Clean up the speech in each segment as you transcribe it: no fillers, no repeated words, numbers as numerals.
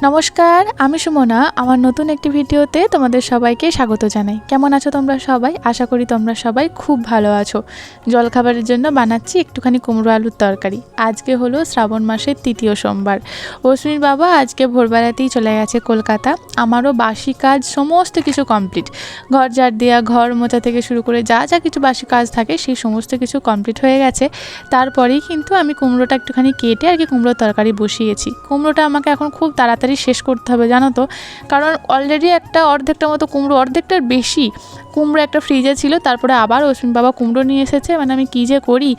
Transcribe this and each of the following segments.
নমস্কার, আমি সুমনা। আমার নতুন একটি ভিডিওতে তোমাদের সবাইকে স্বাগত জানাই। কেমন আছো তোমরা সবাই? আশা করি তোমরা সবাই খুব ভালো আছো। জলখাবারের জন্য বানাচ্ছি একটুখানি কুমড়ো আলুর তরকারি। আজকে হলো শ্রাবণ মাসের ৩য় সোমবার। অশ্মির বাবা আজকে ভোরবেলাতেই চলে গেছে কলকাতা। আমারও বাসি কাজ সমস্ত কিছু কমপ্লিট। ঘর ঝাড় দেওয়া, ঘর মোছা থেকে শুরু করে যা যা কিছু বাসি কাজ থাকে সেই সমস্ত কিছু কমপ্লিট হয়ে গেছে। তারপরেই কিন্তু আমি কুমড়োটা একটুখানি কেটে আর কি কুমড়োর তরকারি বসিয়েছি। কুমড়োটা আমাকে এখন খুব তাড়াতাড়ি শেষ করতে হবে, জানো তো, কারণ অলরেডি অর্ধেকটার মতো কুমড়ো, অর্ধেকটার বেশি কুমড়ো একটা ফ্রিজে ছিল। তারপরে আবার অশ্বিন বাবা কুমড়ো নিয়ে এসেছে, মানে আমি কী যে করি।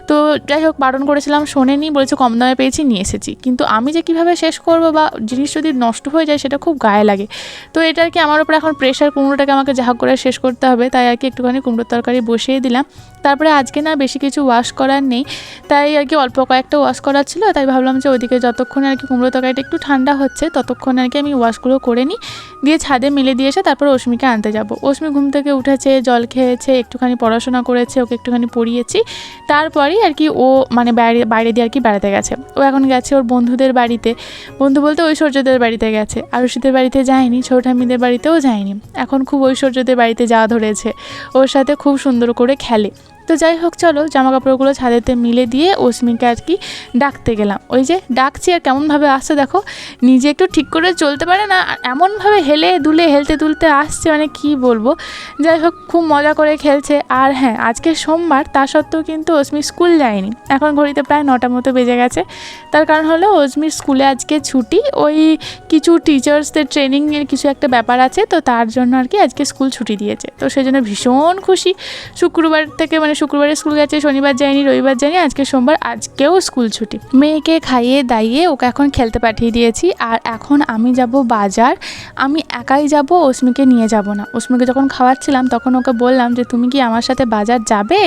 তো যাই হোক, বারণ করেছিলাম, শোনেনি, বলেছে কম দামে পেয়েছি নিয়ে এসেছি। কিন্তু আমি যে কীভাবে শেষ করব বা জিনিস যদি নষ্ট হয়ে যায় সেটা খুব গায়ে লাগে। তো এটা আর কি আমার উপর এখন প্রেশার, কুমড়োটাকে আমাকে যা করে শেষ করতে হবে। তাই আর কি একটুখানি কুমড়োর তরকারি বসিয়ে দিলাম। তারপরে আজকে না বেশি কিছু ওয়াশ করার নেই, তাই আর কি অল্প কয়েকটা ওয়াশ করার ছিল। তাই ভাবলাম যে ওইদিকে যতক্ষণে আর কি কুমড়ো তরকারিটা একটু ঠান্ডা হচ্ছে ততক্ষণ আর কি আমি ওয়াশগুলো করে নিই, দিয়ে ছাদে মেলে দিয়ে এসে তারপর অশ্মিকে আনতে যাব। অশ্মি ঘুম থেকে উঠেছে, জল খেয়েছে, একটুখানি পড়াশোনা করেছে, ওকে একটুখানি পড়িয়েছি। তারপরেই আর কি ও মানে বাইরে দিয়ে আর কি বেড়াতে গেছে। ও এখন গেছে ওর বন্ধুদের বাড়িতে। বন্ধু বলতে ঐশ্বর্যদের বাড়িতে গেছে, আরুষিদের বাড়িতে যায়নি, ছোটামিদের বাড়িতেও যায়নি। এখন খুব ঐশ্বর্যদের বাড়িতে যাওয়া ধরেছে, ওর সাথে খুব সুন্দর করে খেলে। তো যাই হোক, চলো জামা কাপড়গুলো ছাদেতে মিলে দিয়ে অশ্মিকে আর কি ডাকতে গেলাম। ওই যে ডাকছি আর কেমনভাবে আসছে দেখো, নিজে একটু ঠিক করে চলতে পারে না, এমনভাবে হেলতে দুলতে আসছে, মানে কি বলবো। যাই হোক, খুব মজা করে খেলছে। আর হ্যাঁ, আজকে সোমবার, তা সত্ত্বেও কিন্তু অশ্মি স্কুল যায়নি। এখন ঘড়িতে প্রায় 9টার মতো বেজে গেছে। তার কারণ হলো অশ্মির স্কুলে আজকে ছুটি, ওই কিছু টিচার্সদের ট্রেনিংয়ের কিছু একটা ব্যাপার আছে, তো তার জন্য আর কি আজকে স্কুল ছুটি দিয়েছে। তো সেই জন্য ভীষণ খুশি। শুক্রবার থেকে, মানে শুক্রবারে স্কুল গেছে, শনিবার যায়নি, রবিবার যায়নি, আজকে সোমবার, আজকেও স্কুল ছুটি। মেয়েকে খাইয়ে দাইয়ে ওকে এখন খেলতে পাঠিয়ে দিয়েছি। আর এখন আমি যাব বাজার। আমি একাই যাব, অশ্মিকে নিয়ে যাব না। অশ্মিকে যখন খাওয়াচ্ছিলাম তখন ওকে বললাম যে তুমি কি আমার সাথে বাজার যাবে,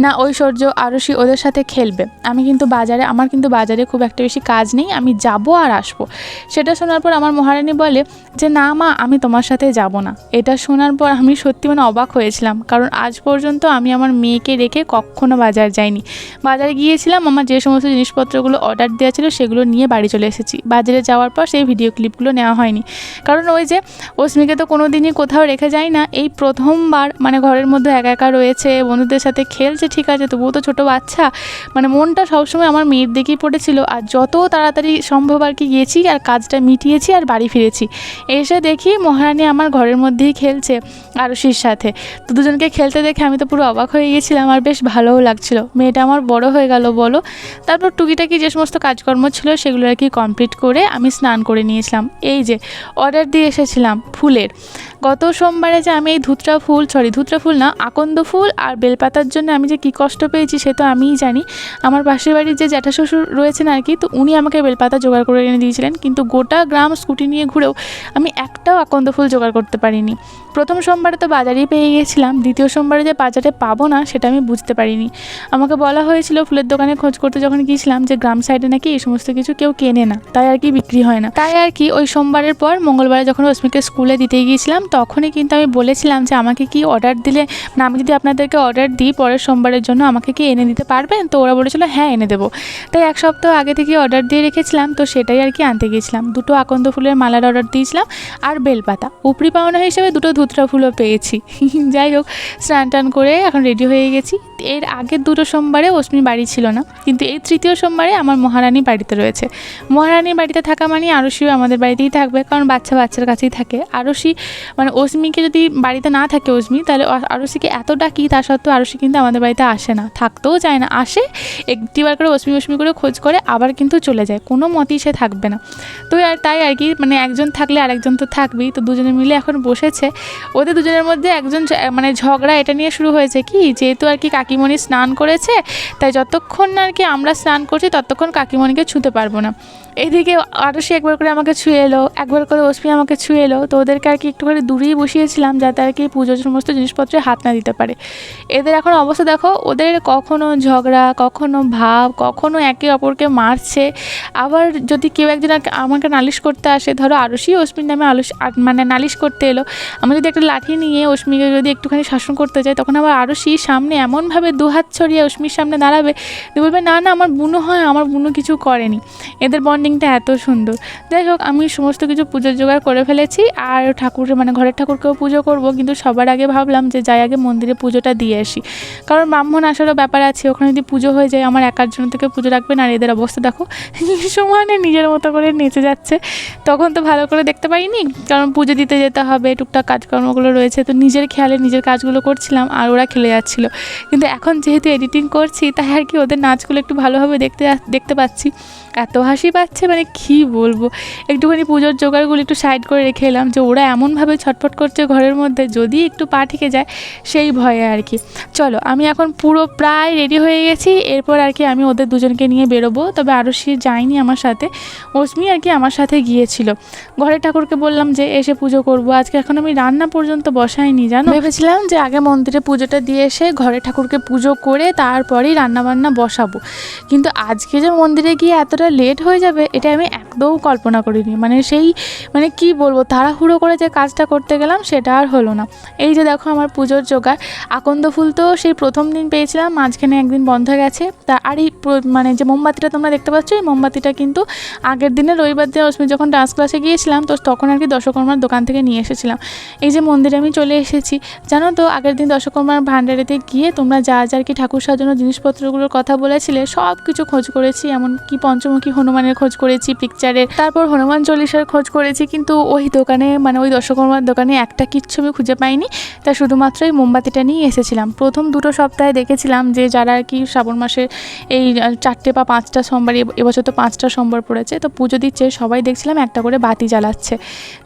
না ঐশ্বর্য আরুষি ওদের সাথে খেলবে? আমার কিন্তু বাজারে খুব একটা বেশি কাজ নেই, আমি যাব আর আসবো। সেটা শোনার পর আমার মহারানী বলে যে না মা, আমি তোমার সাথে যাব না। এটা শোনার পর আমি সত্যি মানে অবাক হয়েছিলাম, কারণ আজ পর্যন্ত আমি আমার মেয়েকে রেখে কখনো বাজার যাইনি। বাজারে গিয়েছিলাম, আমার যে সমস্ত জিনিসপত্রগুলো অর্ডার দেওয়া ছিল সেগুলো নিয়ে বাড়ি চলে এসেছি। বাজারে যাওয়ার পর সেই ভিডিও ক্লিপগুলো নেওয়া হয়নি, কারণ ওই যে অশ্মিকে তো কোনো দিনই কোথাও রেখে যায় না। এই প্রথমবার মানে ঘরের মধ্যে একা একা রয়েছে, বন্ধুদের সাথে খেলছে, ঠিক আছে, তবুও তো ছোটো বাচ্চা, মানে মনটা সবসময় আমার মেয়ের দিকেই পড়েছিল। আর যত তাড়াতাড়ি সম্ভব আর কি গিয়েছি আর কাজটা মিটিয়েছি আর বাড়ি ফিরেছি। এসে দেখি মহারানী আমার ঘরের মধ্যেই খেলছে আরুষির সাথে। তো দুজনকে খেলতে দেখে আমি তো পুরো অবাক হয়ে গেছিলাম, আর বেশ ভালোও লাগছিল। মেয়েটা আমার বড় হয়ে গেল বলো। তারপর টুকিটাকি যে সমস্ত কাজকর্ম ছিল সেগুলো আর কি কমপ্লিট করে আমি স্নান করে নিয়েছিলাম। এই যে অর্ডার দিয়ে এসেছিলাম ফুলের, গত সোমবারে যে আমি এই ধুতরা ফুল না, আকন্দ ফুল আর বেলপাতার জন্য আমি যে কী কষ্ট পেয়েছি সে তো আমিই জানি। আমার পাশের বাড়ির যে জ্যাঠা শ্বশুর রয়েছেন আর কি, তো উনি আমাকে বেলপাতা জোগাড় করে এনে দিয়েছিলেন, কিন্তু গোটা গ্রাম স্কুটি নিয়ে ঘুরেও আমি একটাও আকন্দ ফুল জোগাড় করতে পারিনি। প্রথম সোমবারে তো বাজারেই পেয়ে গেছিলাম, দ্বিতীয় সোমবারে যে বাজারে পাবো না সেটা আমি বুঝতে পারিনি। আমাকে বলা হয়েছিল ফুলের দোকানে খোঁজ করতে যখন গিয়েছিলাম যে গ্রাম সাইডে নাকি এই সমস্ত কিছু কেউ কেনে না, তাই আর কি বিক্রি হয় না। তাই আর কি ওই সোমবারের পর মঙ্গলবারে যখন অশ্মিকে স্কুলে দিতে গিয়েছিলাম তখনই কিন্তু আমি বলেছিলাম যে আমাকে কি অর্ডার দিলে, না আমি যদি আপনাদেরকে অর্ডার দিই পরের সোমবারের জন্য আমাকে কি এনে দিতে পারবেন? তো ওরা বলেছিল হ্যাঁ এনে দেবো। তাই এক সপ্তাহ আগে থেকে অর্ডার দিয়ে রেখেছিলাম, তো সেটাই আর কি আনতে গিয়েছিলাম। 2টো আকন্দ ফুলের মালার অর্ডার দিয়েছিলাম আর বেলপাতা। উপরি পাওনা হিসেবে 2টো ধুতরা ফুলও পেয়েছি। যাই হোক, স্নান টান করে এখন রেডি হয়ে গেছি। এর আগের 2টো সোমবারে অশ্মি বাড়ি ছিল না, কিন্তু এই 3য় সোমবারে আমার মহারানী বাড়িতে রয়েছে। মহারানীর বাড়িতে থাকা মানে আরুষিও আমাদের বাড়িতেই থাকবে, কারণ বাচ্চার কাছেই থাকে। আরুষি মানে অশ্মিকে যদি বাড়িতে না থাকে অশ্মি, তাহলে আরুষিকে এত ডাকি, তা সত্ত্বেও আরুষি কিন্তু আমাদের বাড়িতে আসে না, থাকতেও চায় না। আসে একটিবার করে অশ্মি করে খোঁজ করে আবার কিন্তু চলে যায়, কোনো মতেই সে থাকবে না। তো তাই আর কি, মানে একজন থাকলে আরেকজন তো থাকবেই। তো দুজনে মিলে এখন বসেছে। ওদের দুজনের মধ্যে একজন মানে ঝগড়া এটা নিয়ে শুরু হয়েছে কি, যেহেতু আর কি কাকিমণি স্নান করেছে, তাই যতক্ষণ না আর কি আমরা স্নান করছি ততক্ষণ কাকিমণিকে ছুঁতে পারবো না। এদিকে আরুষি একবার করে আমাকে ছুঁয়ে এলো, একবার করে অশ্মি আমাকে ছুঁয়ে এলো। তো ওদেরকে আর কি একটু করে দূরেই বসিয়েছিলাম যাতে আর কি পুজোর সমস্ত জিনিসপত্রে হাত না দিতে পারে। এদের এখন অবস্থা দেখো, ওদের কখনো ঝগড়া, কখনো ভাব, কখনো একে অপরকে মারছে। আবার যদি কেউ একজন আমাকে নালিশ করতে আসে, ধরো আরুষি অশ্মির নামে মানে নালিশ করতে এলো, আমি যদি একটা লাঠি নিয়ে অশ্মিকে যদি একটুখানি শাসন করতে যাই, তখন আবার আরুষি সামনে এমনভাবে দুহাত ছড়িয়ে অশ্মির সামনে দাঁড়াবে, বলবে না না আমার বুনো হয়, আমার বুনো কিছু করেনি। এদের বন্ডিং এন্ডিংটা এত সুন্দর। যাই হোক, আমি সমস্ত কিছু পুজোর জোগাড় করে ফেলেছি, আর ঠাকুর মানে ঘরের ঠাকুরকেও পুজো করব, কিন্তু সবার আগে ভাবলাম যে যাই আগে মন্দিরে পুজোটা দিয়ে আসি, কারণ ব্রাহ্মণ আসারও ব্যাপার আছে, ওখানে যদি পুজো হয়ে যায় আমার একার জন্য থেকে পুজো রাখবেন। আর এদের অবস্থা দেখো, সমানে নিজের মতো করে নেচে যাচ্ছে। তখন তো ভালো করে দেখতে পাইনি, কারণ পুজো দিতে যেতে হবে, টুকটাক কাজকর্মগুলো রয়েছে, তো নিজের খেয়ালে নিজের কাজগুলো করছিলাম আর ওরা খেলে যাচ্ছিলো। কিন্তু এখন যেহেতু এডিটিং করছি, তাই আর কি ওদের নাচগুলো একটু ভালোভাবে দেখতে পাচ্ছি। এত হাসি পাচ্ছে, মানে কী বলবো। একটুখানি পুজোর জোগাড়গুলো একটু সাইড করে রেখে এলাম, যে ওরা এমনভাবে ছটফট করছে ঘরের মধ্যে, যদি একটু পা ঠেকে যায় সেই ভয়ে আর কি। চলো, আমি এখন পুরো প্রায় রেডি হয়ে গেছি। এরপর আর কি আমি ওদের দুজনকে নিয়ে বেরোবো। তবে আরুষি যায়নি আমার সাথে, অস্মি আর কি আমার সাথে গিয়েছিল। ঘরের ঠাকুরকে বললাম যে এসে পুজো করব আজকে। এখন আমি রান্না পর্যন্ত বসাইনি, জানো। ভেবেছিলাম যে আগে মন্দিরে পুজোটা দিয়ে এসে ঘরে ঠাকুরকে পুজো করে তারপরেই রান্নাবান্না বসাবো, কিন্তু আজকে যে মন্দিরে গিয়ে এতটা লেট হয়ে যাবে এটা আমি একদম কল্পনা করিনি। মানে কি বলবো, তাড়াহুড়ো করে যে কাজটা করতে গেলাম সেটা আর হলো না। এই যে দেখো আমার পুজোর জোগাড়। আকন্দ ফুল তো সেই প্রথম দিন পেয়েছিলাম, মাঝখানে একদিন বন্ধ হয়ে গেছে। তা আর এই মানে যে মোমবাতিটা তোমরা দেখতে পাচ্ছ, এই মোমবাতিটা কিন্তু আগের দিনে রবিবার দিন অস্মি যখন ডান্স ক্লাসে গিয়েছিলাম, তো তখন আর কি দশকর্মার দোকান থেকে নিয়ে এসেছিলাম। এই যে মন্দিরে আমি চলে এসেছি, জানো তো আগের দিন দশকর্মার ভাণ্ডারেতে গিয়ে তোমরা যা যা আর কি ঠাকুর সাজানোর জিনিসপত্রগুলোর কথা বলেছিলে সব কিছু খোঁজ করেছি। এমনকি পঞ্চমুখী হনুমানের খোঁজ করেছি পিকচারের, তারপর হনুমান চল্লিশার খোঁজ করেছি, কিন্তু ওই দোকানে মানে ওই দশকর্মার দোকানে একটা কিচ্ছু আমি খুঁজে পাইনি। তা শুধুমাত্র এই মোমবাতিটা নিয়ে এসেছিলাম। প্রথম 2 সপ্তাহে দেখেছিলাম যে যারা আর কি শ্রাবণ মাসের এই 4টে বা 5টা সোমবার, এবছর তো 5টা সোমবার পড়েছে, তো পুজো দিচ্ছে সবাই দেখছিলাম একটা করে বাতি জ্বালাচ্ছে।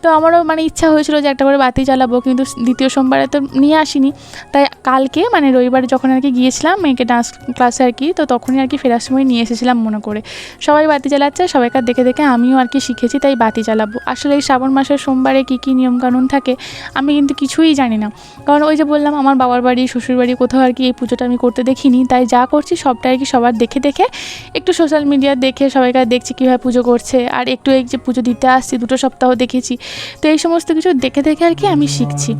তো আমারও মানে ইচ্ছা হয়েছিল যে একটা করে বাতি জ্বালাবো, কিন্তু দ্বিতীয় সোমবারে তো নিয়ে আসিনি। তাই কালকে মানে রবিবারে যখন আর কি গিয়েছিলাম মেয়েকে ডান্স ক্লাসে আর কি, তো তখনই আর কি ফেরার সময় নিয়ে এসেছিলাম মনে করে। সবাই বাতি জ্বালাচ্ছে, সবাইকার দেখে দেখে আমিও আর কি শিখেছি, তাই বাতি জ্বালাবো। আসলে এই শ্রাবণ মাসের সোমবারে কী কী নিয়মকানুন থাকে আমি কিন্তু কিছুই জানি না, কারণ ওই যে বললাম আমার বাবার বাড়ি শ্বশুর বাড়ি কোথাও আর কি এই পুজোটা আমি করতে দেখিনি। তাই যা করছি সবটা আর কি সবার দেখে দেখে একটু সোশ্যাল মিডিয়া দেখে সবাইকার দেখছি কীভাবে পুজো করছে, আর একটু এই যে পুজো দিতে আসছি 2 সপ্তাহ দেখেছি, তো এই সমস্ত কিছু দেখে দেখে আর কি আমি শিখছি।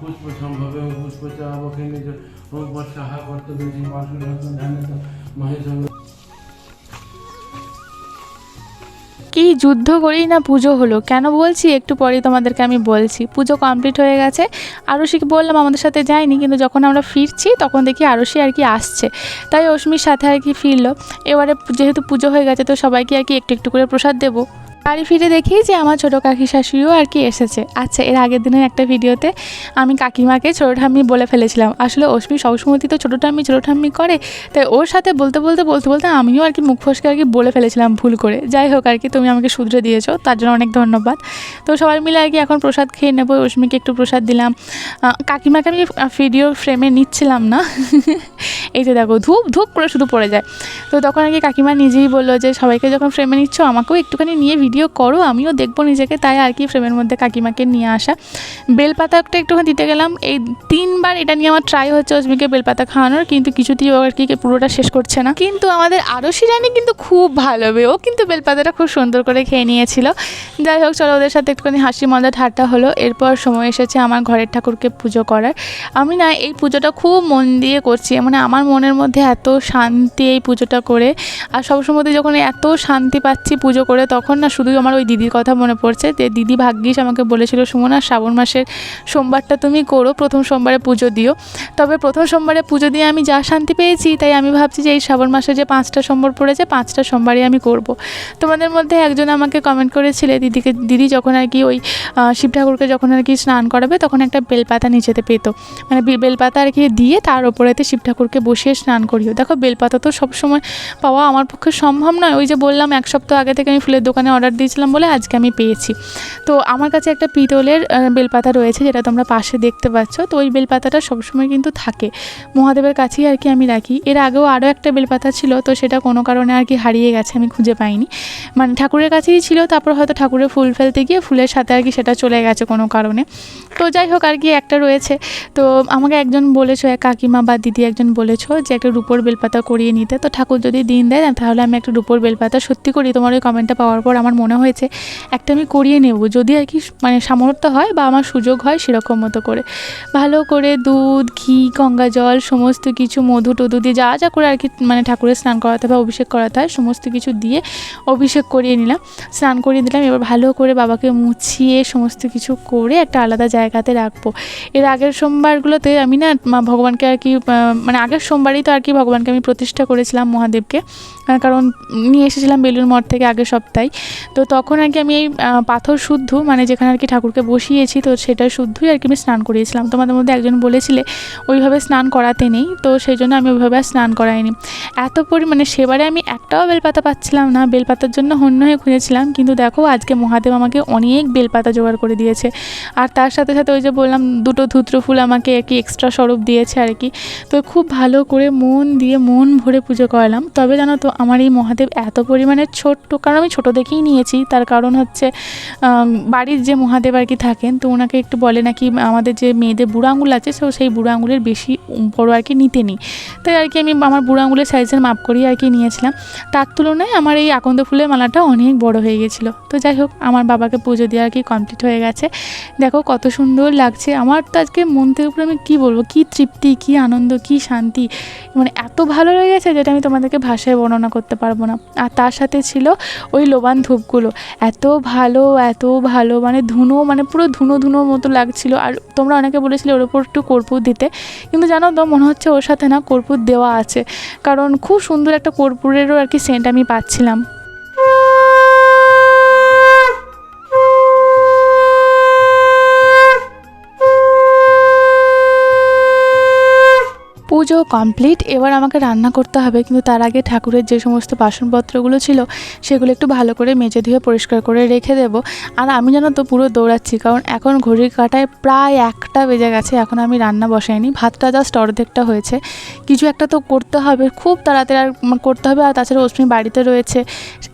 पुष्प संभवे पुष्प चावके निज वर्षा कर्तव्य महेश কি যুদ্ধ করেই না পুজো হলো। কেন বলছি একটু পরেই তোমাদেরকে আমি বলছি। পুজো কমপ্লিট হয়ে গেছে, আরুষিকে বললাম আমাদের সাথে যায়নি, কিন্তু যখন আমরা ফিরছি তখন দেখি আরুষি আর কি আসছে, তাই অস্মির সাথে আর কি ফিরলো। এবারে যেহেতু পুজো হয়ে গেছে তো সবাইকে আর কি একটু একটু করে প্রসাদ দেবো। বাড়ি ফিরে দেখি যে আমার ছোটো কাকি শাশুড়িও আর কি এসেছে। আচ্ছা, এর আগের দিনের একটা ভিডিওতে আমি কাকিমাকে ছোটো ঠাম্মি বলে ফেলেছিলাম। আসলে অস্মি সবসময়ই তো ছোটো ঠাম্মি করে, তাই ওর সাথে বলতে বলতে আমিও আর কি মুখ ফসকে আর কি বলে ফেলেছিলাম ভুল করে। যাই হোক আর কি, তুমি আমাকে শুধরে দিয়েছো, তার জন্য অনেক ধন্যবাদ। তো সবাই মিলে আর কি এখন প্রসাদ খেয়ে নেবো। অস্মিকে একটু প্রসাদ দিলাম, কাকিমাকে আমি ভিডিও ফ্রেমে নিচ্ছিলাম না। এই যে দেখো ধূপ ধূপ করে শুধু পড়ে যায়। তো তখন আর কি কাকিমা নিজেই বললো যে সবাইকে যখন ফ্রেমে নিচ্ছ আমাকেও একটুখানি নিয়ে ভিডিও করো, আমিও দেখবো নিজেকে। তাই আর কি ফ্রেমের মধ্যে কাকিমাকে নিয়ে আসা। বেলপাতা একটুখানি দিতে গেলাম, এই 3বার এটা নিয়ে আমার ট্রাই হচ্ছে অস্মিকে বেলপাতা খাওয়ানোর, কিন্তু কিছুতেই ও আর কি পুরোটা শেষ করছে না। কিন্তু আমাদের আরুষি রানী কিন্তু খুব ভালো, ও কিন্তু বেলপাতাটা খুব সুন্দর করে খেয়ে নিয়েছিল। যাই হোক, চলো ওদের সাথে একটুখানি হাসি মজা ঠাট্টা হলো। এরপর সময় এসেছে আমার ঘরের ঠাকুরকে পুজো করার। আমি না এই পুজোটা খুব মন দিয়ে করছি, মানে আমার মনের মধ্যে এত শান্তি এই পুজোটা করে। আর সবসময় যখন এত শান্তি পাচ্ছি পুজো করে, তখন না শুধুই আমার ওই দিদির কথা মনে পড়ছে। যে দিদি ভাগ্যিস আমাকে বলেছিল, সুমনা শ্রাবণ মাসের সোমবারটা তুমি করো, প্রথম সোমবারে পুজো দিও। তবে প্রথম সোমবারে পুজো দিয়ে আমি যা শান্তি পেয়েছি, তাই আমি ভাবছি যে এই শ্রাবণ মাসে যে 5টা সোমবার পড়েছে 5টা সোমবারই আমি করব। তোমাদের মধ্যে একজন আমাকে কমেন্ট করেছিলে দিদি যখন আর কি ওই শিব ঠাকুরকে যখন আর কি স্নান করাবে তখন একটা বেলপাতা নিচেতে পেতো, মানে বেলপাতা আর কি দিয়ে তার ওপরেতে শিব ঠাকুরকে বসিয়ে স্নান করিও। দেখো বেলপাতা তো সবসময় পাওয়া আমার পক্ষে সম্ভব নয়। ওই যে বললাম 1 সপ্তাহ আগে থেকে আমি ফুলের দোকানে অর্ডার দিয়েছিলাম বলে আজকে আমি পেয়েছি। তো আমার কাছে একটা পিতলের বেলপাতা রয়েছে, যেটা তোমরা পাশে দেখতে পাচ্ছ। তো ওই বেলপাতাটা সবসময় কিন্তু থাকে মহাদেবের কাছেই আর কি আমি রাখি। এর আগেও আরও একটা বেলপাতা ছিল, তো সেটা কোনো কারণে আর কি হারিয়ে গেছে, আমি খুঁজে পাইনি। মানে ঠাকুরের কাছেই ছিল, তারপর হয়তো ঠাকুরের ফুল ফেলতে গিয়ে ফুলের সাথে আর কি সেটা চলে গেছে কোনো কারণে। তো যাই হোক আর কি একটা রয়েছে। তো আমাকে একজন বলেছো, এক কাকিমা বা দিদি একজন বলেছো যে একটা রূপোর বেলপাতা করিয়ে নিতে। তো ঠাকুর যদি দিন দেয় তাহলে আমি একটা রূপোর বেলপাতা, সত্যি করি তোমার ওই কমেন্টটা পাওয়ার পর আমার মনে হয়েছে একটা আমি করিয়ে নেব, যদি আর কি মানে সামর্থ্য হয় বা আমার সুযোগ হয় সেরকম মতো করে। ভালো করে দুধ, ঘি, গঙ্গা জল সমস্ত কিছু, মধু টধু দিয়ে যা যা করে আর কি মানে ঠাকুরের স্নান করাতে বা অভিষেক করাতে হয় সমস্ত কিছু দিয়ে অভিষেক করিয়ে নিলাম, স্নান করিয়ে দিলাম। এবার ভালো করে বাবাকে মুছিয়ে সমস্ত কিছু করে একটা আলাদা জায়গাতে রাখবো। এর আগের সোমবারগুলোতে আমি না ভগবানকে আর কি মানে আগের সোমবারই তো আর কি ভগবানকে আমি প্রতিষ্ঠা করেছিলাম মহাদেবকে, কারণ নিয়ে এসেছিলাম বেলুড় মঠ থেকে আগের সপ্তাহে। তো তখন আর কি আমি এই পাথর শুদ্ধ মানে যেখানে আর কি ঠাকুরকে বসিয়েছি, তো সেটা শুদ্ধই আর কি আমি স্নান করিয়েছিলাম। তোমাদের মধ্যে একজন বলেছিলে ওইভাবে স্নান করাতে নেই, তো সেই জন্য আমি ওইভাবে আর স্নান করাইনি। এত পরিমাণে সেবারে আমি একটাও বেলপাতা পাচ্ছিলাম না, বেলপাতার জন্য হন্য হয়ে খুঁজেছিলাম। কিন্তু দেখো আজকে মহাদেব আমাকে অনেক বেলপাতা জোগাড় করে দিয়েছে। আর তার সাথে সাথে ওই যে বললাম দুটো ধুত্র ফুল আমাকে আর কি এক্সট্রা স্বরূপ দিয়েছে আর কি। তো খুব ভালো করে মন দিয়ে মন ভরে পুজো করালাম। তবে জানো তো আমার এই মহাদেব এত পরিমাণে ছোট্ট, কারণ আমি ছোটো দেখেই নিয়েছি, তার কারণ হচ্ছে বাড়ির যে মহাদেব আর কি থাকেন, তো ওনাকে একটু বলে নাকি আমাদের যে মেয়েদের বুড়ো আঙুল আছে, তো সেই বুড়ো আঙুলের বেশি বড়ো আর কি নিতে নিই। তাই আর কি আমি আমার বুড়ো আঙুলের সাইজের মাপ করিয়ে আর কি নিয়েছিলাম। তার তুলনায় আমার এই আকন্দ ফুলের মালাটা অনেক বড় হয়ে গেছিলো। তো যাই হোক আমার বাবাকে পুজো দিয়ে আর কি কমপ্লিট হয়ে গেছে। দেখো কত সুন্দর লাগছে আমার তো আজকে মন থেকে উপরে, আমি কী বলবো, কী তৃপ্তি, কী আনন্দ, কী শান্তি, মানে এত ভালো লেগেছে যেটা আমি তোমাদেরকে ভাষায় বর্ণনা করতে পারবো না। আর তার সাথে ছিল ওই লোবান ধূপগুলো, এত ভালো মানে ধুনো, মানে পুরো ধুনো ধুনোর মতো লাগছিলো। আর তোমরা অনেকে বলেছিলে ওর ওপর একটু কর্পূর দিতে, কিন্তু জানো তো মনে হচ্ছে ওর সাথে না কর্পূর দেওয়া আছে, কারণ খুব সুন্দর একটা কর্পূরেরও আর কি সেন্ট আমি পাচ্ছিলাম। পুজো কমপ্লিট, এবার আমাকে রান্না করতে হবে। কিন্তু তার আগে ঠাকুরের যে সমস্ত বাসনপত্রগুলো ছিল সেগুলো একটু ভালো করে মেজে ধুয়ে পরিষ্কার করে রেখে দেবো। আর আমি জানো তো পুরো দৌড়াচ্ছি, কারণ এখন ঘড়ির কাঁটায় প্রায় 1টা বেজে গেছে, এখন আমি রান্না বসাইনি, ভাতটা জাস্ট অর্ধেকটা হয়েছে। কিছু একটা তো করতে হবে, খুব তাড়াতাড়ি আর করতে হবে। আর তাছাড়া অশ্মি বাড়িতে রয়েছে,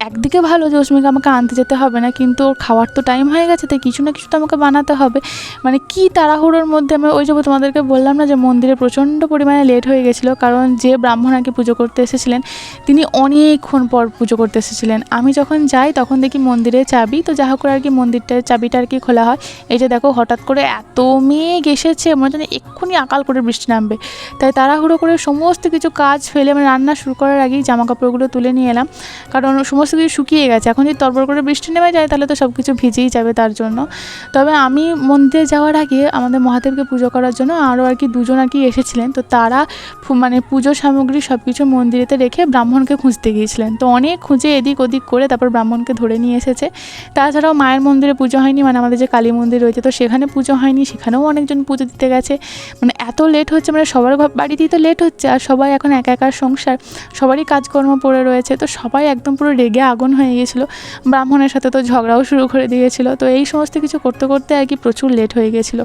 একদিকে ভালো যে অশ্মিকে আমাকে আনতে যেতে হবে না, কিন্তু ওর খাওয়ার তো টাইম হয়ে গেছে, তাই কিছু না কিছু তো আমাকে বানাতে হবে। মানে কি তাড়াহুড়োর মধ্যে আমি ওই যে তোমাদেরকে বললাম না যে মন্দিরে প্রচণ্ড পরিমাণে লেট হয়ে গেছিলো, কারণ যে ব্রাহ্মণ আর কি পুজো করতে এসেছিলেন তিনি অনেকক্ষণ পর পুজো করতে এসেছিলেন। আমি যখন যাই তখন দেখি মন্দিরের চাবি, তো যা হোক করে আর কি মন্দিরটার চাবিটা আর কি খোলা হয়। এই যে দেখো হঠাৎ করে এত মেঘ এসেছে, মনে হচ্ছে এক্ষুনি আকাল করে বৃষ্টি নামবে, তাই তাড়াহুড়ো করে সমস্ত কিছু কাজ ফেলে মানে রান্না শুরু করার আগেই জামা কাপড়গুলো তুলে নিয়ে এলাম, কারণ সমস্ত কিছু শুকিয়ে গেছে। এখন যদি তরবর করে বৃষ্টি নেমে যায় তাহলে তো সব কিছু ভিজেই যাবে তার জন্য। তবে আমি মন্দিরে যাওয়ার আগে আমাদের মহাদেবকে পুজো করার জন্য আরও আর কি দুজন আর কি এসেছিলেন, তো তারা মানে পুজো সামগ্রী সব কিছু মন্দিরেতে রেখে ব্রাহ্মণকে খুঁজতে গিয়েছিলেন। তো অনেক খুঁজে এদিক ওদিক করে তারপর ব্রাহ্মণকে ধরে নিয়ে এসেছে। তাছাড়াও মায়ের মন্দিরে পুজো হয়নি, মানে আমাদের যে কালী মন্দির রয়েছে তো সেখানে পুজো হয়নি, সেখানেও অনেকজন পুজো দিতে গেছে। মানে এত লেট হচ্ছে, মানে সবার বাড়িতেই তো লেট হচ্ছে, আর সবাই এখন একা একা সংসার, সবারই কাজকর্ম পড়ে রয়েছে, তো সবাই একদম পুরো রেগে আগুন হয়ে গিয়েছিলো। ব্রাহ্মণের সাথে তো ঝগড়াও শুরু করে দিয়েছিলো। তো এই সমস্ত কিছু করতে করতে আর কি প্রচুর লেট হয়ে গেছিলো।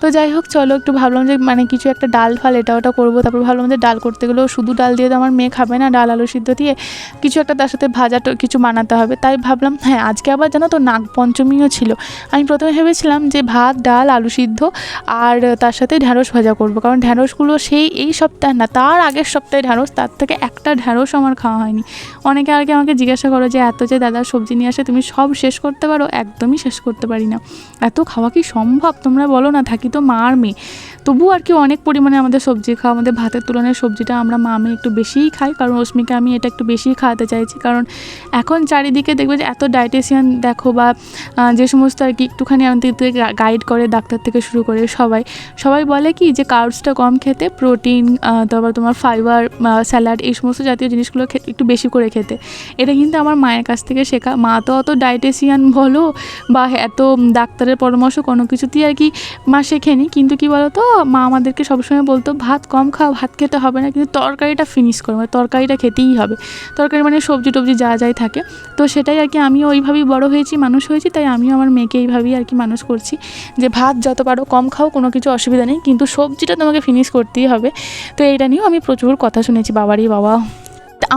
তো যাই হোক চলো একটু ভাবলাম যে মানে কিছু একটা ডাল ফাল এটা ওটা করবো। তারপর ভাবলাম যে ডাল করতে গেলেও শুধু ডাল দিয়ে তো আমার মেয়ে খাবে না, ডাল আলু সিদ্ধ দিয়ে কিছু একটা তার সাথে ভাজা কিছু বানাতে হবে। তাই ভাবলাম হ্যাঁ আজকে আবার জানো তো নাগপঞ্চমীও ছিল। আমি প্রথমে ভেবেছিলাম যে ভাত ডাল আলু সিদ্ধ আর তার সাথে ঢ্যাঁড়স ভাজা করবো, কারণ ঢ্যাঁড়সগুলো সেই এই সপ্তাহে না তার আগের সপ্তাহে ঢ্যাঁড়স, তার থেকে একটা ঢ্যাঁড়স আমার খাওয়া হয়নি। অনেকে আর কি আমাকে জিজ্ঞাসা করো যে এত যে দাদা সবজি নিয়ে আসে তুমি সব শেষ করতে পারো? একদমই শেষ করতে পারি না, এত খাওয়া কি সম্ভব? তোমরা বলো না, থাকি তো মা আর মেয়ে, তবু আর কি অনেক পরিমাণে আমাদের সবজি খাওয়া, আমাদের ভাতের তুলনায় সবজিটা আমরা মা মেয়ে একটু বেশিই খাই, কারণ অস্মিকে আমি এটা একটু বেশিই খাওয়াতে চাইছি। কারণ এখন চারিদিকে দেখবে যে এত ডায়েটিশিয়ান দেখো বা যে সমস্ত আর কি একটুখানি আমাদের গাইড করে ডাক্তার থেকে শুরু করে সবাই বলে কি যে কার্বসটা কম খেতে, প্রোটিন তারপর তোমার ফাইবার স্যালাড এই সমস্ত জাতীয় জিনিসগুলো একটু বেশি করে খেতে। এটা কিন্তু আমার আমার মায়ের কাছ থেকে শেখা। মা তো অত ডায়েটিশিয়ান বলো বা এত ডাক্তারের পরামর্শ কোনো কিছুতেই আর কি মা শেখেনি, কিন্তু কি বলো তো, মা আমাদেরকে সবসময় বলতো ভাত কম খাও, ভাত খেতে হবে না, কিন্তু তরকারিটা ফিনিশ করো, মানে তরকারিটা খেতেই হবে। তরকারি মানে সবজি টবজি যা যাই থাকে। তো সেটাই আর কি, আমিও ওইভাবেই বড় হয়েছি, মানুষ হয়েছি, তাই আমিও আমার মেয়েকে এইভাবেই আর কি মানুষ করছি যে ভাত যত পারো কম খাও, কোনো কিছু অসুবিধা নেই, কিন্তু সবজিটা তোমাকে ফিনিশ করতেই হবে। তো এইটা নিয়েও আমি প্রচুর কথা শুনেছি বাবারই বাবা।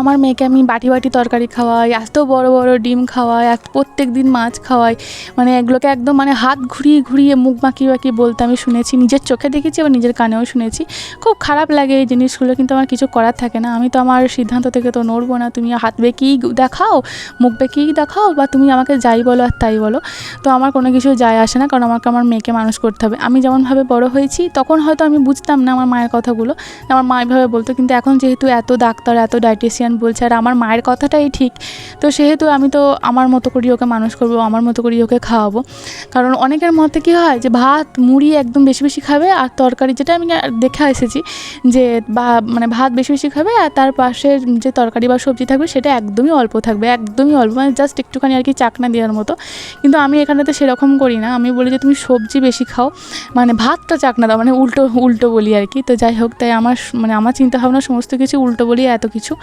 আমার মেয়েকে আমি বাটি বাটি তরকারি খাওয়াই, এত বড় বড় ডিম খাওয়াই, প্রত্যেক দিন মাছ খাওয়াই, মানে এগুলোকে একদম মানে হাত ঘুরিয়ে ঘুরিয়ে মুখ বাঁকিয়ে বাঁকিয়ে বলতে আমি শুনেছি, নিজের চোখে দেখেছি এবং নিজের কানেও শুনেছি। খুব খারাপ লাগে এই জিনিসগুলো, কিন্তু আমার কিছু করার থাকে না। আমি তো আমার সিদ্ধান্ত থেকে তো নড়বো না। তুমি হাত বেঁকিয়েই দেখাও, মুখ বেঁকিয়েই দেখাও, বা তুমি আমাকে যাই বলো আর তাই বলো, তো আমার কোনো কিছু যায় আসে না, কারণ আমাকে আমার মেয়েকে মানুষ করতে হবে। আমি যেমনভাবে বড় হয়েছি তখন হয়তো আমি বুঝতাম না আমার মায়ের কথাগুলো, আমার মা এভাবে বলতো, কিন্তু এখন যেহেতু এত ডাক্তার এত ডায়েটিশিয়ান বলছে আর আমার মায়ের কথাটাই ঠিক, তো সেহেতু আমি তো আমার মতো করেই ওকে মানুষ করবো, আমার মতো করেই ওকে খাওয়াবো। কারণ অনেকের মতে কী হয় যে ভাত মুড়ি একদম বেশি বেশি খাবে, আর তরকারি, যেটা আমি দেখে এসেছি যে মানে ভাত বেশি বেশি খাবে আর তার পাশে যে তরকারি বা সবজি থাকবে সেটা একদমই অল্প থাকবে, একদমই অল্প, মানে জাস্ট একটুখানি আর কি চাকনা দেওয়ার মতো। কিন্তু আমি এখানেতে সেরকম করি না, আমি বলি যে তুমি সবজি বেশি খাও, মানে ভাতটা চাকনা দাও, মানে উল্টো উল্টো বলি আর কি। তো যাই হোক, তাই মানে আমার চিন্তাভাবনা সমস্ত কিছু উল্টো বলি, এত কিছু।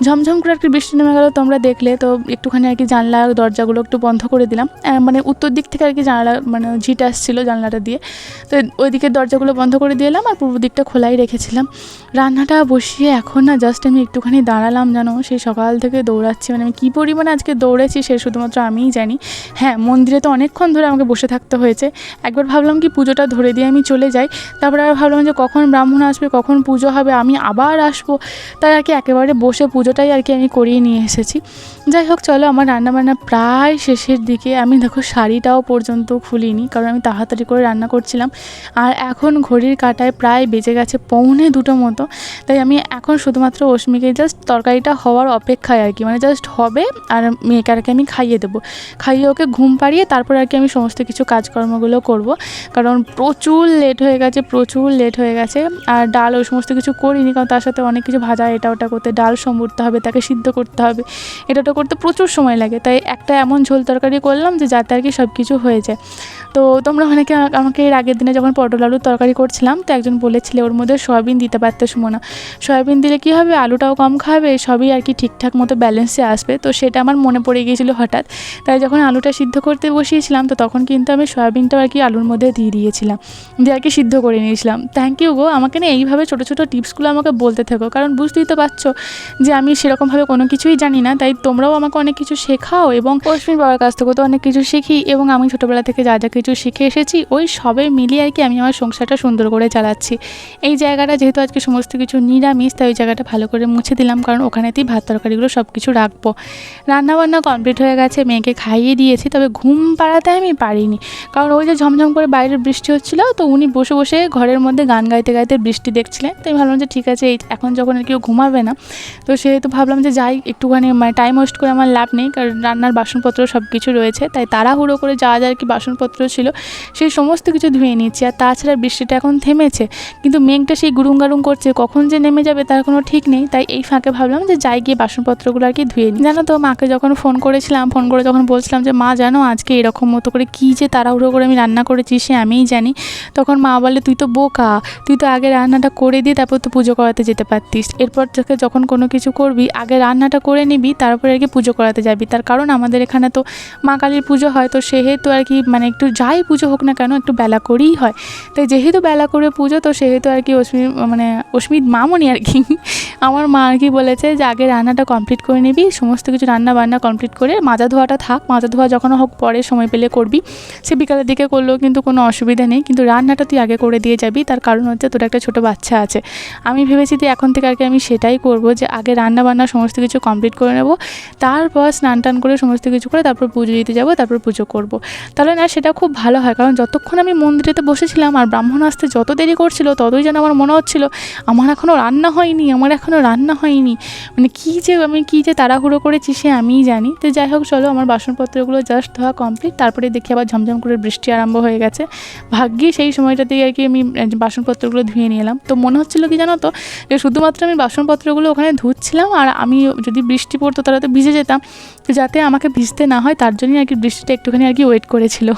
ঝমঝম করে একটু বৃষ্টি নেমে গেলো, তোমরা দেখলে তো, একটুখানি আর কি জানলা দরজাগুলো একটু বন্ধ করে দিলাম, মানে উত্তর দিক থেকে আর কি জানলা, মানে ঝিট আসছিলো জানলাটা দিয়ে, তো ওই দিকের দরজাগুলো বন্ধ করে দিলাম আর পূর্ব দিকটা খোলাই রেখেছিলাম। রান্নাটা বসিয়ে এখন না জাস্ট আমি একটুখানি দাঁড়ালাম, জানো, সেই সকাল থেকে দৌড়াচ্ছি, মানে আমি কী পরিমাণে আজকে দৌড়েছি সে শুধুমাত্র আমিই জানি। হ্যাঁ, মন্দিরে তো অনেকক্ষণ ধরে আমাকে বসে থাকতে হয়েছে। একবার ভাবলাম কি পুজোটা ধরে দিয়ে আমি চলে যাই, তারপরে আবার ভাবলাম যে কখন ব্রাহ্মণ আসবে, কখন পুজো হবে, আমি আবার আসবো, তাই আর কি একেবারে বসে পুজোটাই আর কি আমি করিয়ে নিয়ে এসেছি। যাই হোক, চলো, আমার রান্নাবান্না প্রায় শেষের দিকে। আমি দেখো শাড়িটাও পর্যন্ত খুলিনি, কারণ আমি তাড়াতাড়ি করে রান্না করছিলাম। আর এখন ঘড়ির কাঁটায় প্রায় বেজে গেছে 1:45 মতো, তাই আমি এখন শুধুমাত্র অস্মিকে জাস্ট তরকারিটা হওয়ার অপেক্ষায় আর কি, মানে জাস্ট হবে আর মেয়েকে আর কি আমি খাইয়ে দেবো, খাইয়ে ওকে ঘুম পাড়িয়ে তারপর আর কি আমি সমস্ত কিছু কাজকর্মগুলো করব, কারণ প্রচুর লেট হয়ে গেছে, প্রচুর লেট হয়ে গেছে। আর ডাল ওই সমস্ত কিছু করিনি, কারণ তার সাথে অনেক কিছু ভাজা এটা ওটা করতে, ডাল সম্ভরতে হবে, তাকে সিদ্ধ করতে হবে, এটা ওটা করতে প্রচুর সময় লাগে, তাই একটা এমন ঝোল তরকারি করলাম যে যাতে আর কি সব কিছু হয়ে যায়। তো তোমরা অনেকে আমাকে এর আগের দিনে যখন পটল আলুর তরকারি করছিলাম, তো একজন বলেছিলে ওর মধ্যে সয়াবিন দিতে পারতে না, সয়াবিন দিলে কী হবে, আলুটাও কম খাবে, সবই আর কি ঠিকঠাক মতো ব্যালেন্সে আসবে। তো সেটা আমার মনে পড়ে গিয়েছিলো হঠাৎ, তাই যখন আলুটা সিদ্ধ করতে বসিয়েছিলাম তো তখন কিন্তু আমি সয়াবিনটাও আর কি আলুর মধ্যে দিয়ে দিয়েছিলাম, দিয়ে আর কি সিদ্ধ করে নিয়েছিলাম। থ্যাংক ইউ গো, আমাকে না এইভাবে ছোটো ছোটো টিপসগুলো আমাকে বলতে থাকো, কারণ বুঝতেই তো পারছো যে আমি সেরকমভাবে কোনো কিছুই জানি না, তাই তোমরাও আমাকে অনেক কিছু শেখাও, এবং অশ্মির বাবার কাছ থেকেও তো অনেক কিছু শিখি, এবং আমি ছোটোবেলা থেকে যা যা কিছু শিখে এসেছি ওই সবে মিলিয়ে আর কি আমি আমার সংসারটা সুন্দর করে চালাচ্ছি। এই জায়গাটা যেহেতু আজকে সমস্ত কিছু নিরামিষ, তাই ওই জায়গাটা ভালো করে মুছে দিলাম, কারণ ওখানেতেই ভাত তরকারিগুলো সব কিছু রাখবো। রান্নাবান্না কমপ্লিট হয়ে গেছে, মেয়েকে খাইয়ে দিয়েছি, তবে ঘুম পাড়াতে আমি পারিনি, কারণ ওই যে ঝমঝম করে বাইরের বৃষ্টি হচ্ছিলো, তো উনি বসে বসে ঘরের মধ্যে গান গাইতে গাইতে বৃষ্টি দেখছিলেন, তাই ভাবলাম যে ঠিক আছে, এখন যখন আর কেউ ঘুমাবে না, তো সেহেতু ভাবলাম যে যাই একটুখানি, মানে টাইম ওয়েস্ট করে আমার লাভ নেই, কারণ রান্নার বাসনপত্র সব কিছু রয়েছে, তাই তাড়াহুড়ো করে যা যা আর কি বাসনপত্র ছিল সেই সমস্ত কিছু ধুয়ে নিচ্ছি। আর তাছাড়া বৃষ্টিটা এখন থেমেছে, কিন্তু মেঘটা সেই গুরুং গারুং করছে, কখন যে নেমে যাবে তার কোনো ঠিক নেই, তাই এই ফাঁকে ভাবলাম যে যাই গিয়ে বাসনপত্রগুলো আর কি ধুয়ে নিই। জানো তো, মাকে যখন ফোন করেছিলাম, ফোন করে যখন বলছিলাম যে মা জানো আজকে এরকম মতো করে কী যে তাড়াহুড়ো করে আমি রান্না করেছি সে আমিই জানি, তখন মা বলে তুই তো বোকা, তুই তো আগে রান্নাটা করে দিয়ে তারপর তো পুজো করাতে যেতে পারতিস, এরপর থেকে যখন কোনো কিছু করবি আগে রান্নাটা করে নিবি, তারপরে আর কি পুজো করাতে যাবি। তার কারণ আমাদের এখানে তো মা কালীর পুজো হয়, তো সেহেতু আর কি মানে একটু যাই পুজো হোক না কেন একটু বেলা করেই হয়, তাই যেহেতু বেলা করে পুজো, তো সেহেতু আর কি অস্মিত মামনি আর কি আমার মা আর কি বলেছে যে আগে রান্নাটা কমপ্লিট করে নিবি, সমস্ত কিছু রান্না বান্না কমপ্লিট করে মাজা ধোয়াটা থাক, মাজা ধোয়া যখন হোক পরে সময় পেলে করবি, সে বিকালের দিকে করলেও কিন্তু কোনো অসুবিধা নেই, কিন্তু রান্নাটা তুই আগে করে দিয়ে যাবি, তার কারণ হচ্ছে তোর একটা ছোটো বাচ্চা আছে। আমি ভেবেছি যে এখন থেকে আর কি আমি সেটাই করব, যে আগে রান্না বান্না সমস্ত কিছু কমপ্লিট করে নেব, তারপর স্নান টান করে সমস্ত কিছু করে তারপর পুজো দিতে যাব, তারপর পুজো করব, তাহলে না সেটা খুব ভালো হয়। কারণ যতক্ষণ আমি মন্দিরেতে বসেছিলাম আর ব্রাহ্মণ আসতে যত দেরি করছিল ততই যেন আমার মনে হচ্ছিল আমার এখনও রান্না হয়নি, মানে কী যে তাড়াহুড়ো করেছি সে আমিই জানি। তো যাই হোক, চলো, আমার বাসনপত্রগুলো জাস্ট ধোয়া কমপ্লিট, তারপরে দেখি আবার ঝমঝম করে বৃষ্টি আরম্ভ হয়ে গেছে, ভাগ্যি সেই সময়টাতেই আর কি আমি বাসনপত্রগুলো ধুয়ে নিয়ে এলাম। তো মনে হচ্ছিলো কি জানো তো, যে শুধুমাত্র আমি বাসনপত্রগুলো ওখানে ধুচ্ছি করছিলাম, আর আমি যদি বৃষ্টি পড়তো তাহলে তো ভিজে যেতাম, তো যাতে আমাকে ভিজতে না হয় তার জন্যই আর কি বৃষ্টিটা একটুখানি আর কি ওয়েট করেছিল।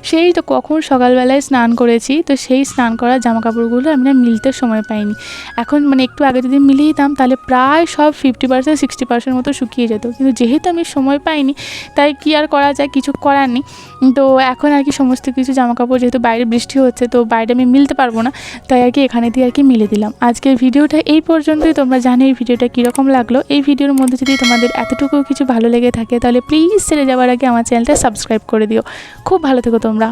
সেই তো কখন সকালবেলায় স্নান করেছি, তো সেই স্নান করা জামাকাপড়গুলো আমি না মিলতে সময় পাইনি। এখন মানে একটু আগে যদি মিলিয়ে দিতাম তাহলে প্রায় সব 50% 60% মতো শুকিয়ে যেত, কিন্তু যেহেতু আমি সময় পাইনি তাই কি আর করা যায়, কিছু করার নেই। তো এখন আর কি সমস্ত কিছু জামাকাপড় যেহেতু বাইরে বৃষ্টি হচ্ছে তো বাইরে আমি মিলতে পারবো না, তাই আর কি এখানে দিয়ে আর কি মিলে দিলাম। আজকের ভিডিওটা এই পর্যন্তই। তোমরা জানো এই ভিডিওটা কীরকম লাগলো। এই ভিডিওর মধ্যে যদি তোমাদের এতটুকু কিছু ভালো লেগে থাকে তাহলে প্লিজ ছেড়ে যাওয়ার আগে আমার চ্যানেলটা সাবস্ক্রাইব করে দিও। খুব ভালো থেকো তোমরা।